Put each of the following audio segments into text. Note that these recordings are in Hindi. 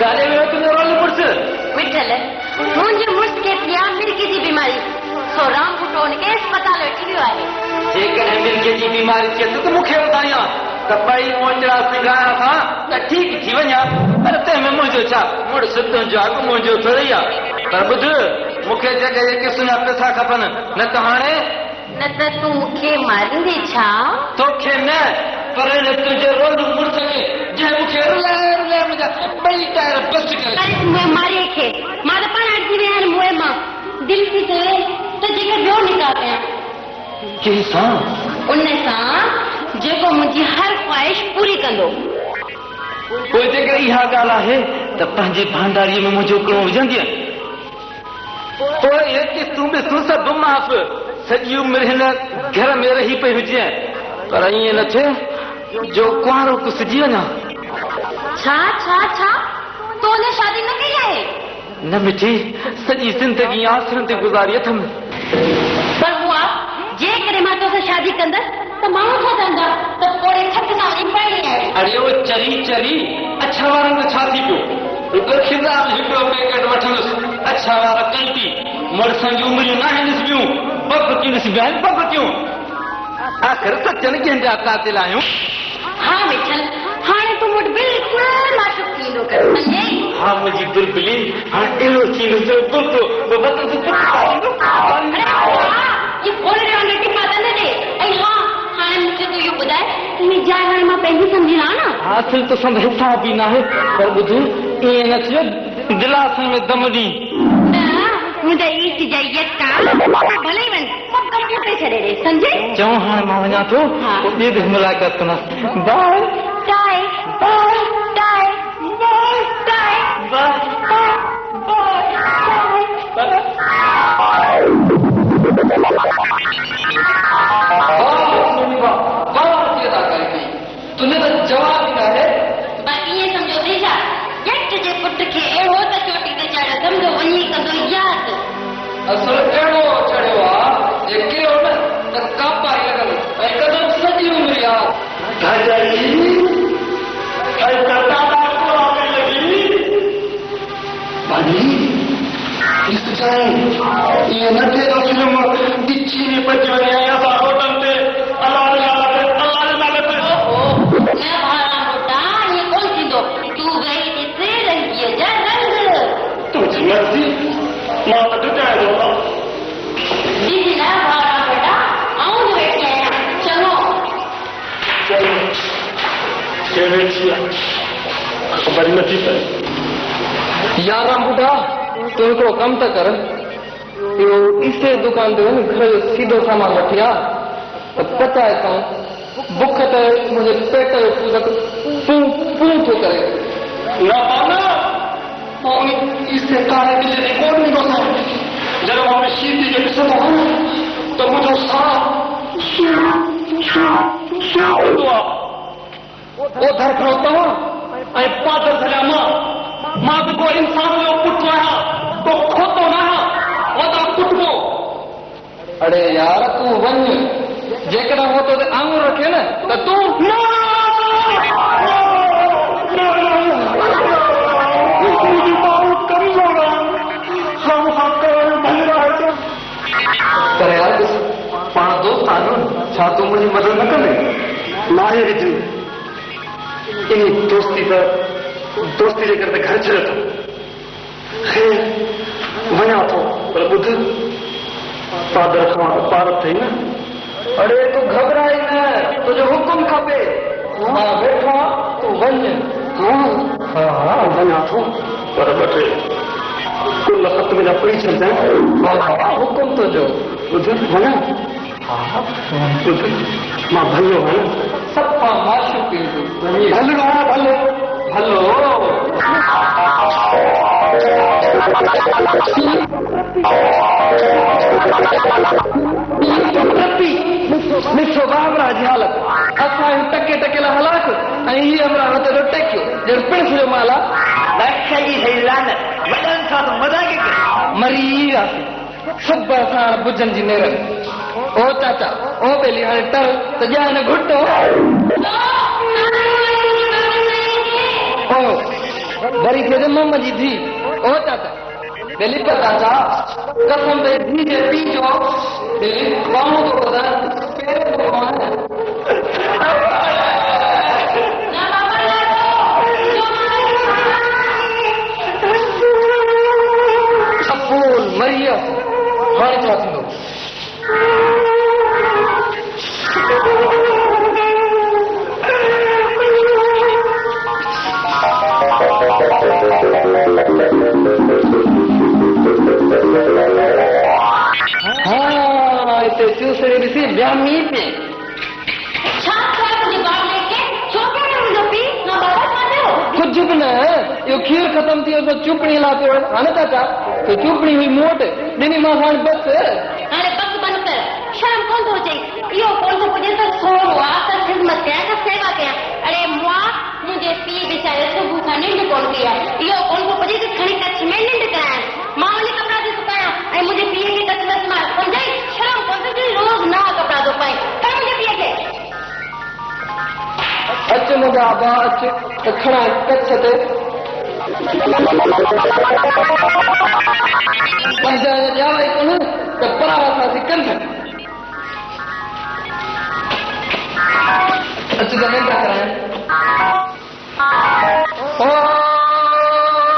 गाले में तुझे रोल पुर्स विठल मुझे मुझ के पिया मिर्गी जी बीमारी सो राम पुटोन के अस्पताल वेठी वियो आहे जेकॾहिं मिर्गे जी बीमारी थिए त मूंखे ॿुधायां त ॿई मोचड़ा सिंगाया खां त ठीकु थी वञा पर तंहिंमें मुंहिंजो छा मुड़ुसु तुंहिंजो अघु मुंहिंजो थोरी आहे पर ॿुध मूंखे जॻह किस्म जा पैसा खपनि न त हाणे न त तूं मूंखे मारींदे छा तोखे न पर तुंहिंजे रोल मुड़ुस खे जंहिं मूंखे रुलाए रुलाए मुंहिंजा ॿई टायर बस्ट करे अरे मुंहिंजे मारीअ खे मां त पाण अटकी विया आहिनि मुंहुं मां दिलि थी चवे त जेके ॿियो निकाह कयां कंहिंसां उन सां जेको मुंहिंजी हर ख़्वाहिश पूरी कंदो पोइ जेकर इहा ॻाल्हि आहे त पंहिंजी भांडारीअ में मुंहिंजो कणो विझंदीअ पोइ तूं बि तूं सभु माफ़ सॼी उमिरि हिन घर में रही पई हुजे पर ईअं न थिए जो कुंवारो कुसिजी वञा छा छा छा तो ने शादी न कई आहे न मिठी सॼी ज़िंदगी आसरनि ते गुज़ारी अथमि पर बुआ जेकॾहिं मां तोसां शादी कंदसि त माण्हू छा चवंदा त पोड़े खट सां वञी पढ़णी आहे अरे वो चरी चरी अछा वारनि में छा थी पियो हिकु खिदाब हिकिड़ो पैकेट वठंदुसि अछा वारा कंटी मुड़ुसनि जूं उमिरियूं न आहिनि ॾिसबियूं पपकियूं ॾिसबियूं आहिनि पपकियूं आख़िर सचनि कंहिंजा कातिल आहियूं हाँ मिठल हाणे तूं मूं वटि बिल्कुलु माशूक थींदो कर सम्झे हा मुंहिंजी बुलबुली हाणे अहिड़ो थींदो जो बुतो ये फोड़े वांगुरु टिपा त न ॾे ऐं हा हाणे मूंखे तूं इहो ॿुधाए तुंहिंजी जाइ हाणे मां पंहिंजी सम्झी रहां न हासिल तो संद हिसाब बि न आहे पर ॿुध ईअं न थियो दिलासन में दम ॾी न मुंहिंजा ईट जा यका भले ई वञ सभु कमु फुटे छॾे ॾे सम्झे चऊं हाणे मां वञा थो पोइ ॿिए दफ़े मुलाक़ात कंदासीं बाय टाए बाय टाए बाय टाए बाय तूने तो जवाब ही ना है बाक़ी ये समझो देजा जट जे पुट खे अहिड़ो त चोटी ते चढ़ियो सम्झो वञी कंदो याद असल अहिड़ो चढ़ियो आहे जे किरियो न त कापारी लॻल ऐं कदम सॼी उमिरि याद इहे न थिए थो फिल्म ॾिची में पची वञे ऐं असां होटल ते अलाह जे नाले ते न भाड़ा मोटा ये कोन थींदो तूं वही ॾिस रंगीअ जा रंग तुंहिंजी मर्ज़ी मां त ॾुकाए थो दीदी न भाड़ा मोटा आऊं जो वेठी आहियां चङो वेठी आहे ख़बर नथी पए यारां ॿुधा तूं हिकिड़ो कमु त कर इहो ईसे दुकान ते वञी घर जो सीधो सामान वठी आ त पचाए अचूं बुख त मुंहिंजे पेट जो सूरत पूं थो करे न पाना मां ईसे कारे दिले ते कोन ईंदो आहियां जॾहिं मां शीती खे ॾिसंदो आहियां त मुंहिंजो साह ईंदो आहे ओधर खड़ोतो ऐं पादर सॼा मां बि को इंसान जो पुटु आहियां तो खोतो न आहियां ओतिरो कुटबो अड़े यार तूं वञ जेकॾहिं हो तो आङुर रखे न त तूं पर यार पाण दोस्त आहियूं छा तूं मुंहिंजी मदद न कंदे मारे विझ इन दोस्ती जे करे घर छॾे थो ख़ैर वञा थो पर ॿुध पादर खां पार अथई न अड़े तूं घबराई न तुंहिंजो हुकुम खपे मां वेठो आहियां तूं वञ हा वञा थो पर ॿ टे कुल ख़त में जा पढ़ी छॾजांइ हुकुम तुंहिंजो ॿुध वञा हा ॿुध मां भलो आहियां सभु पाण माशूक हलणो आहे भलो भलो मिठो बाबरा जी हालत असां टके टके लाइ हलाक ऐं हीअ अमरा ते टेकियो ॼण पिणस जो माल आहे मरी वियासीं सभु असां भुजनि जी नेरनि ओ चाचा ओ बेली हाणे टर त ॼाण घुटो बरी थे मम्मा जी थी ओ चाचा दिल्ली पर चाचा कसम दे धी जे पी जो दिल्ली बाहू को पता पेड़ को कौन है सपून मरिया हाणे छा थींदो इते चूसरे ॾिसी ॼामी पे छा थियो तुंहिंजे बाप लेके छो पियो मुंहिंजो पीउ मां बाबा छा थियो कुझु बि न इहो खीर ख़तम थी वियो चुपड़ी लाइ पियो हाणे चाचा तो चुपड़ी हुई मूं वटि ॾिनी मां हाणे बसि हाणे बस बंदि कर शर्म कोन थो अचे इहो कोन थो पुॼे त सोन आहे त ख़िदमत कयां त सेवा कयां अड़े मुआ मुंहिंजे पीउ वीचारे सुबुह खां निंड कोन कई आहे इहो कोन थो पुॼे त खणी कच्छ में निंड करायां मां वञी कपिड़ा थी सुकायां ऐं मुंहिंजे पीउ खे कच्छ में सुम्हार सम्झाई शर्म कोन थो अचे रोज़ नवां कपिड़ा थो पाए कर मुंहिंजे पीउ खे अच मुंहिंजा अबा अच त खणा कच्छ ते पंहिंजा ॼावाई कोन त परावासासीं कंध अच त निंड कराइनि ओ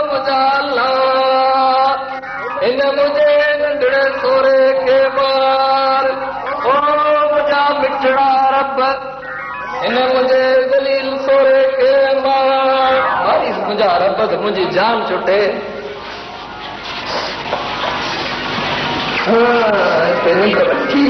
मुंहिंजा अल्लाह हिन मुंहिंजे नंढड़े सोरे खे मार ओ मुंहिंजा मिठड़ा रब हिन मुंहिंजे दलील सोरे खे मार मुंहिंजा रब मुंहिंजी जान छुटे हिते निंड अची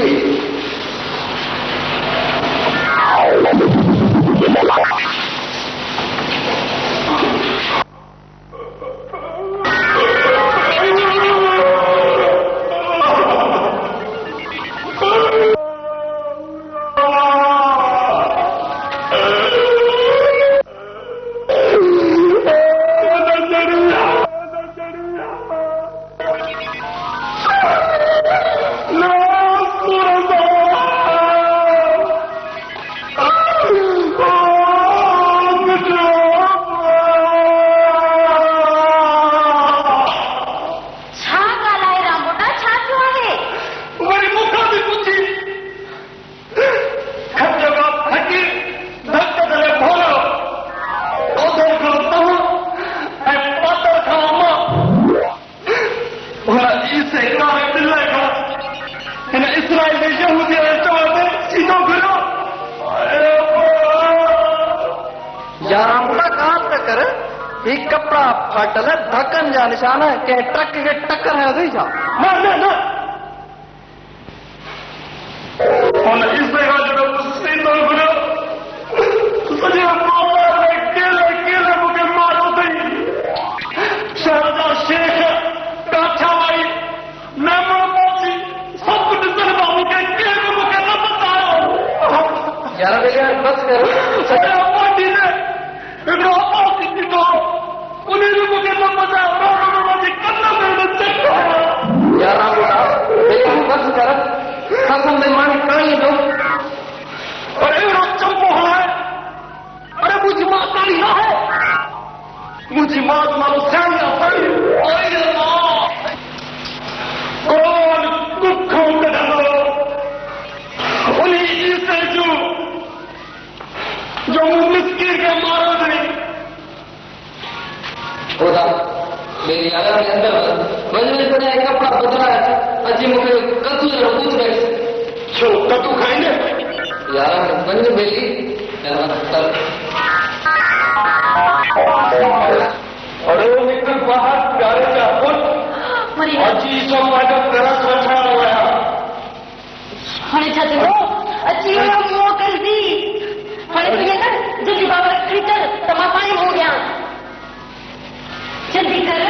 कपड़ा फाटल धकन जा निशान के ट्रक के टक्कर है थी छा न न न हुन इसे का जो सीधो गुरो सॼे बाबा ने केले केले मूंखे मारो अथई शहजा शेख काठा भाई नमो मोची सभु ॾिसण मां मूंखे केरु मूंखे न ॿुधायो यार भैया बस कर सॼा पार्टी ने हिकिड़ो ऑफिस ॾिठो उन्हें मुझे तो मजा मुझे करना पड़ेगा चक्कर यार बस कर कसम में मानी कहानी दो अरे चंपो है अरे मुझी माँ काली ना है मुझी माँ मारो सैनिया सही अरे माँ कौन दुखों के डरो उन्हीं इसे जो मिस्किन के मारो नहीं होता मेरी आदत के अंदर मंजूरी पड़े कपड़ा बदला है अजी मुझे कद्दू जरा पूछ गए छो कद्दू खाएंगे यार मंजूरी बेली अरे निकल बाहर प्यारे का पुट अजी सब माजा तरस रखा हुआ है हाणे छा थियो अची वियो मुंहुं कर दी हाणे तूं ईअं कर जल्दी बाबा खणी कर त मां पाणी हो ॾियां जल्दी कर